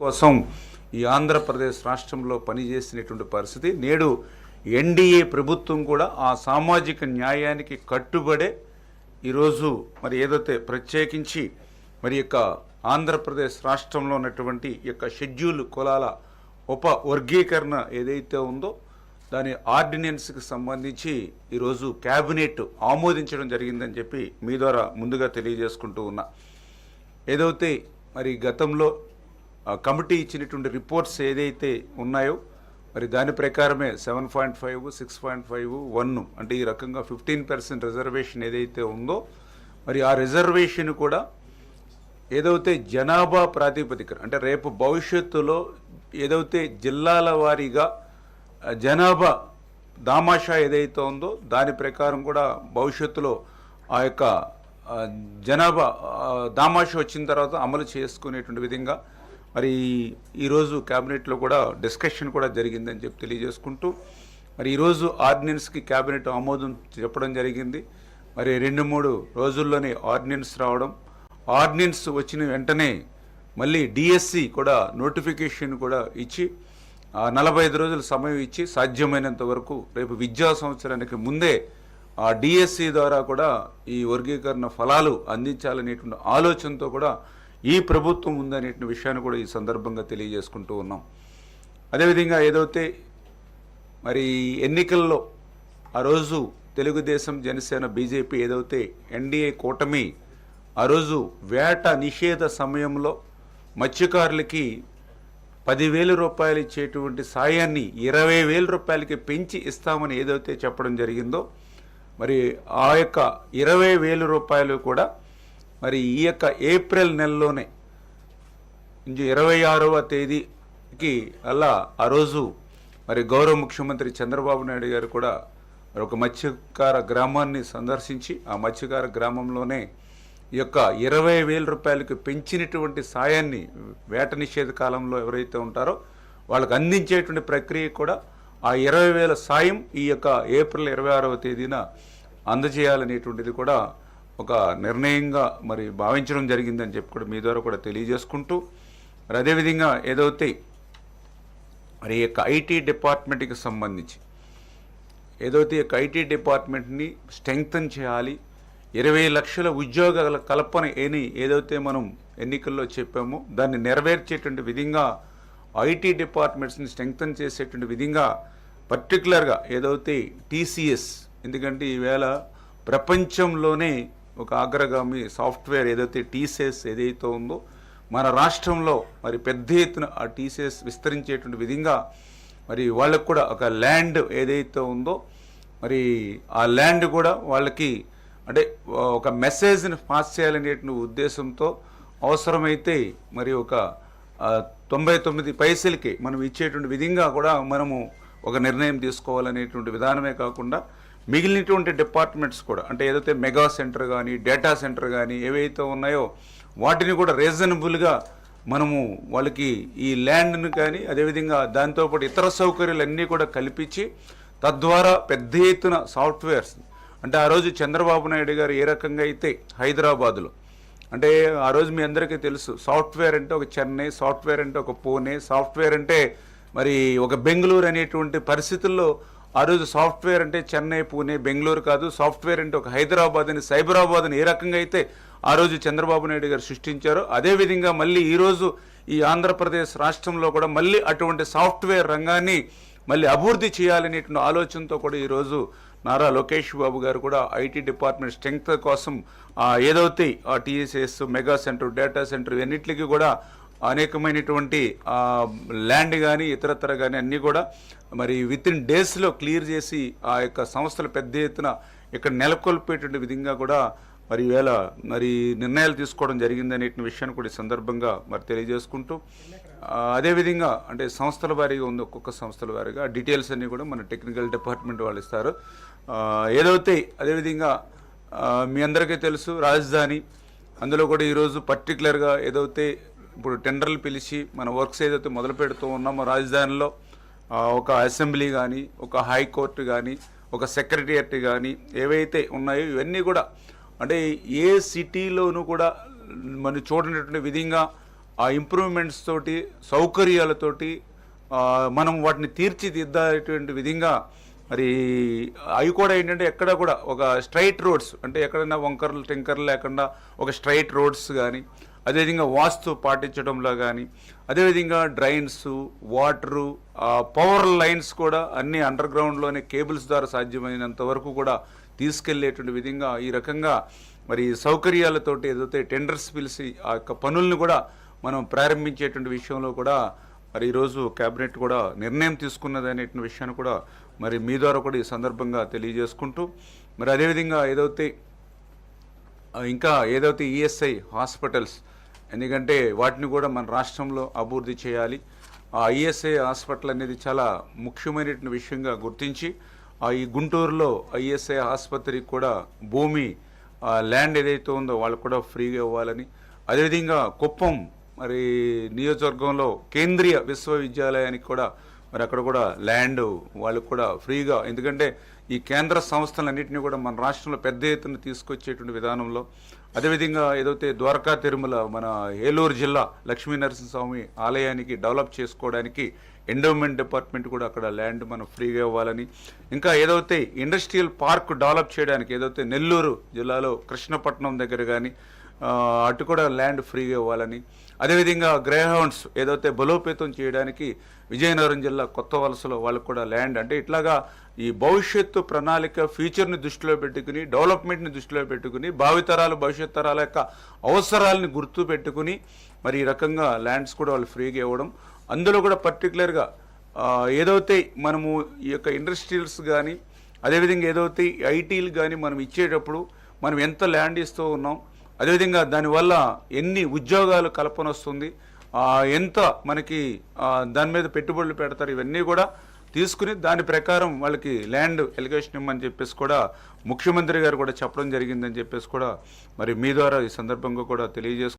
కోసం ఈ ఆంధ్రప్రదేశ్ రాష్ట్రంలో పనిచేసినటువంటి పరిస్థితి. నేడు ఎన్డీఏ ప్రభుత్వం కూడా ఆ సామాజిక న్యాయానికి కట్టుబడే ఈరోజు మరి ఏదైతే ప్రత్యేకించి మరి యొక్క ఆంధ్రప్రదేశ్ రాష్ట్రంలో ఉన్నటువంటి యొక్క షెడ్యూల్ కులాల ఉప వర్గీకరణ ఏదైతే ఉందో దాని ఆర్డినెన్స్కి సంబంధించి ఈరోజు క్యాబినెట్ ఆమోదించడం జరిగిందని చెప్పి మీ ద్వారా ముందుగా తెలియజేసుకుంటూ ఉన్నా. ఏదైతే మరి గతంలో కమిటీ ఇచ్చినటువంటి రిపోర్ట్స్ ఏదైతే ఉన్నాయో మరి దాని ప్రకారమే 7.5, 6.5, 1 అంటే ఈ రకంగా 15% రిజర్వేషన్ ఏదైతే ఉందో మరి ఆ రిజర్వేషన్ కూడా ఏదైతే జనాభా ప్రాతిపదికన అంటే రేపు భవిష్యత్తులో ఏదైతే జిల్లాల వారీగా జనాభా దామాషా ఏదైతే ఉందో దాని ప్రకారం కూడా భవిష్యత్తులో ఆ యొక్క జనాభా దామాషా వచ్చిన తర్వాత అమలు చేసుకునేటువంటి విధంగా మరి ఈరోజు క్యాబినెట్లో కూడా డిస్కషన్ కూడా జరిగిందని చెప్పి తెలియజేసుకుంటూ మరి ఈరోజు ఆర్డినెన్స్కి క్యాబినెట్ ఆమోదం చెప్పడం జరిగింది. మరి 2-3 రోజుల్లోనే ఆర్డినెన్స్ రావడం, ఆర్డినెన్స్ వచ్చిన వెంటనే మళ్ళీ డిఎస్సి కూడా నోటిఫికేషన్ కూడా ఇచ్చి 45 రోజుల సమయం ఇచ్చి సాధ్యమైనంత వరకు రేపు విద్యా సంవత్సరానికి ముందే ఆ డిఎస్సి ద్వారా కూడా ఈ వర్గీకరణ ఫలాలు అందించాలనేటువంటి ఆలోచనతో కూడా ఈ ప్రభుత్వం ఉందనే విషయాన్ని కూడా ఈ సందర్భంగా తెలియజేసుకుంటూ ఉన్నాం. అదేవిధంగా ఏదైతే మరి ఎన్నికల్లో ఆ రోజు తెలుగుదేశం, జనసేన, బీజేపీ ఏదైతే ఎన్డీఏ కూటమి ఆ రోజు వేట నిషేధ సమయంలో మత్స్యకారులకి 10,000 రూపాయలు ఇచ్చేటువంటి సాయాన్ని 20,000 రూపాయలకి పెంచి ఇస్తామని ఏదైతే చెప్పడం జరిగిందో మరి ఆ యొక్క 20,000 రూపాయలు కూడా మరి ఈ యొక్క ఏప్రిల్ నెలలోనే 26వ తేదీకి అలా ఆ రోజు మరి గౌరవ ముఖ్యమంత్రి చంద్రబాబు నాయుడు గారు కూడా మరి ఒక మత్స్యకార గ్రామాన్ని సందర్శించి ఆ మత్స్యకార గ్రామంలోనే ఈ యొక్క 20,000 రూపాయలకి పెంచినటువంటి సాయాన్ని వేట నిషేధ కాలంలో ఎవరైతే ఉంటారో వాళ్ళకి అందించేటువంటి ప్రక్రియ కూడా ఆ 20,000 సాయం ఈ యొక్క ఏప్రిల్ 26వ తేదీన అందజేయాలనేటువంటిది కూడా ఒక నిర్ణయంగా మరి భావించడం జరిగిందని చెప్పి కూడా మీ ద్వారా కూడా తెలియజేసుకుంటూ మరి అదేవిధంగా ఏదైతే మరి ఈ యొక్క ఐటీ డిపార్ట్మెంట్కి సంబంధించి ఏదైతే ఈ యొక్క ఐటీ డిపార్ట్మెంట్ని స్ట్రెంగ్తన్ చేయాలి, 20 లక్షల ఉద్యోగాల కల్పన ఏదైతే మనం ఎన్నికల్లో చెప్పామో దాన్ని నెరవేర్చేటువంటి విధంగా ఐటీ డిపార్ట్మెంట్స్ని స్ట్రెంగ్తన్ చేసేటువంటి విధంగా పర్టికులర్గా ఏదైతే టీసీఎస్, ఎందుకంటే ఈవేళ ప్రపంచంలోనే ఒక అగ్రగామి సాఫ్ట్వేర్ ఏదైతే టీసీఎస్ ఏదైతే ఉందో మన రాష్ట్రంలో మరి పెద్ద ఎత్తున ఆ టీసీఎస్ విస్తరించేటువంటి విధంగా మరి వాళ్ళకు కూడా ఒక ల్యాండ్ ఏదైతే ఉందో మరి ఆ ల్యాండ్ కూడా వాళ్ళకి అంటే ఒక మెసేజ్ని పాస్ చేయాలనేటువంటి ఉద్దేశంతో అవసరమైతే మరి ఒక 99 పైసలకి మనం ఇచ్చేటువంటి విధంగా కూడా మనము ఒక నిర్ణయం తీసుకోవాలనేటువంటి విధానమే కాకుండా మిగిలినటువంటి డిపార్ట్మెంట్స్ కూడా అంటే ఏదైతే మెగా సెంటర్ కానీ డేటా సెంటర్ కానీ ఏవైతే ఉన్నాయో వాటిని కూడా రీజనబుల్గా మనము వాళ్ళకి ఈ ల్యాండ్ను కానీ అదేవిధంగా దాంతోపాటు ఇతర సౌకర్యాలన్నీ కూడా కల్పించి తద్వారా పెద్ద ఎత్తున సాఫ్ట్వేర్స్ అంటే ఆ రోజు చంద్రబాబు నాయుడు గారు ఏ రకంగా అయితే హైదరాబాదులో అంటే ఆ రోజు మీ అందరికీ తెలుసు సాఫ్ట్వేర్ అంటే ఒక చెన్నై, సాఫ్ట్వేర్ అంటే ఒక పూణే, సాఫ్ట్వేర్ అంటే మరి ఒక బెంగళూరు అనేటువంటి పరిస్థితుల్లో ఆ రోజు సాఫ్ట్వేర్ అంటే చెన్నై, పూణే, బెంగళూరు కాదు, సాఫ్ట్వేర్ అంటే ఒక హైదరాబాద్ అని, సైబరాబాద్ అని ఏ రకంగా అయితే ఆ రోజు చంద్రబాబు నాయుడు గారు సృష్టించారో అదేవిధంగా మళ్ళీ ఈరోజు ఈ ఆంధ్రప్రదేశ్ రాష్ట్రంలో కూడా మళ్ళీ అటువంటి సాఫ్ట్వేర్ రంగాన్ని మళ్ళీ అభివృద్ధి చేయాలనేటువంటి ఆలోచనతో కూడా ఈరోజు నారా లోకేష్ బాబు గారు కూడా ఐటీ డిపార్ట్మెంట్ స్ట్రెంగ్త్ కోసం ఏదైతే ఆ TSS, mega centre, data centre ఇవన్నిటికీ కూడా అనేకమైనటువంటి ల్యాండ్ కానీ ఇతరత్ర కానీ అన్నీ కూడా మరి వితిన్ డేస్లో క్లియర్ చేసి ఆ యొక్క సంస్థలు పెద్ద ఎత్తున ఇక్కడ నెలకొల్పేటువంటి విధంగా కూడా మరి వేళ మరి నిర్ణయాలు తీసుకోవడం జరిగిందనే విషయాన్ని కూడా ఈ సందర్భంగా మరి తెలియజేసుకుంటూ అదేవిధంగా అంటే సంస్థల వారీగా ఉంది, ఒక్కొక్క సంస్థల వారీగా డీటెయిల్స్ అన్నీ కూడా మన టెక్నికల్ డిపార్ట్మెంట్ వాళ్ళు ఇస్తారు. ఏదైతే అదేవిధంగా మీ అందరికీ తెలుసు రాజధాని, అందులో కూడా ఈరోజు పర్టికులర్గా ఏదైతే ఇప్పుడు టెండర్లు పిలిచి మన వర్క్స్ ఏదైతే మొదలు పెడుతూ ఉన్నామో రాజధానిలో ఒక అసెంబ్లీ కానీ, ఒక హైకోర్టు కానీ, ఒక సెక్రటేరియట్ కానీ ఏవైతే ఉన్నాయో ఇవన్నీ కూడా అంటే ఏ సిటీలోనూ కూడా మనం చూడనటువంటి విధంగా ఆ ఇంప్రూవ్మెంట్స్ తోటి సౌకర్యాలతోటి మనం వాటిని తీర్చిదిద్దేటువంటి విధంగా మరి అవి కూడా ఏంటంటే ఎక్కడ కూడా ఒక స్ట్రైట్ రోడ్స్ అంటే ఎక్కడైనా వంకర్లు టింకర్లు లేకుండా ఒక స్ట్రైట్ రోడ్స్ కానీ అదేవిధంగా వాస్తు పాటించడంలో కానీ అదేవిధంగా డ్రైన్స్ వాటరు పవర్ లైన్స్ కూడా అన్ని అండర్ గ్రౌండ్లోనే కేబుల్స్ ద్వారా సాధ్యమైనంత వరకు కూడా తీసుకెళ్లేటువంటి విధంగా ఈ రకంగా మరి సౌకర్యాలతోటి ఏదైతే టెండర్స్ పిలిచి ఆ యొక్క పనుల్ని కూడా మనం ప్రారంభించేటువంటి విషయంలో కూడా మరి ఈరోజు కేబినెట్ కూడా నిర్ణయం తీసుకున్నది అనేటువంటి విషయాన్ని కూడా మరి మీ ద్వారా కూడా ఈ సందర్భంగా తెలియజేసుకుంటూ మరి అదేవిధంగా ఏదైతే ఈఎస్ఐ హాస్పిటల్స్ ఎందుకంటే వాటిని కూడా మన రాష్ట్రంలో అభివృద్ధి చేయాలి. ఆ ఈఎస్ఐ హాస్పిటల్ అనేది చాలా ముఖ్యమైనటువంటి విషయంగా గుర్తించి ఈ గుంటూరులో ఈఎస్ఐ ఆసుపత్రికి కూడా భూమి ల్యాండ్ ఏదైతే ఉందో వాళ్ళకు కూడా ఫ్రీగా ఇవ్వాలని, అదేవిధంగా కుప్పం మరి నియోజకవర్గంలో కేంద్రీయ విశ్వవిద్యాలయానికి కూడా మరి అక్కడ కూడా ల్యాండ్ వాళ్ళకు కూడా ఫ్రీగా, ఎందుకంటే ఈ కేంద్ర సంస్థలన్నింటినీ కూడా మన రాష్ట్రంలో పెద్ద ఎత్తున తీసుకొచ్చేటువంటి విధానంలో అదేవిధంగా ఏదైతే ద్వారకా తిరుమల మన ఏలూరు జిల్లా లక్ష్మీనరసింహస్వామి ఆలయానికి డెవలప్ చేసుకోవడానికి ఎండోమెంట్ డిపార్ట్మెంట్ కూడా అక్కడ ల్యాండ్ మనం ఫ్రీగా ఇవ్వాలని, ఇంకా ఏదైతే ఇండస్ట్రియల్ పార్క్ డెవలప్ చేయడానికి ఏదైతే నెల్లూరు జిల్లాలో కృష్ణపట్నం దగ్గర కానీ అటు కూడా ల్యాండ్ ఫ్రీగా ఇవ్వాలని, అదేవిధంగా గ్రేహౌండ్స్ ఏదైతే బలోపేతం చేయడానికి విజయనగరం జిల్లా కొత్త వలసలో వాళ్ళకు కూడా ల్యాండ్, అంటే ఇట్లాగా ఈ భవిష్యత్తు ప్రణాళిక ఫ్యూచర్ని దృష్టిలో పెట్టుకుని డెవలప్మెంట్ని దృష్టిలో పెట్టుకుని భావితరాలు భవిష్యత్ తరాల యొక్క అవసరాలని గుర్తు పెట్టుకుని మరి ఈ రకంగా ల్యాండ్స్ కూడా వాళ్ళు ఫ్రీగా ఇవ్వడం, అందులో కూడా పర్టికులర్గా ఏదైతే మనము ఈ యొక్క ఇండస్ట్రియల్స్ కానీ అదేవిధంగా ఏదైతే ఐటీలు కానీ మనం ఇచ్చేటప్పుడు మనం ఎంత ల్యాండ్ ఇస్తూ ఉన్నాం, అదేవిధంగా దానివల్ల ఎన్ని ఉద్యోగాలు కల్పన వస్తుంది, ఎంత మనకి దాని మీద పెట్టుబడులు పెడతారు, ఇవన్నీ కూడా తీసుకుని దాని ప్రకారం వాళ్ళకి ల్యాండ్ ఎలిగేషన్ ఇవ్వమని చెప్పేసి కూడా ముఖ్యమంత్రి గారు కూడా చెప్పడం జరిగిందని చెప్పేసి కూడా మరి మీ ద్వారా ఈ సందర్భంగా కూడా తెలియజేసుకుంటున్నాను.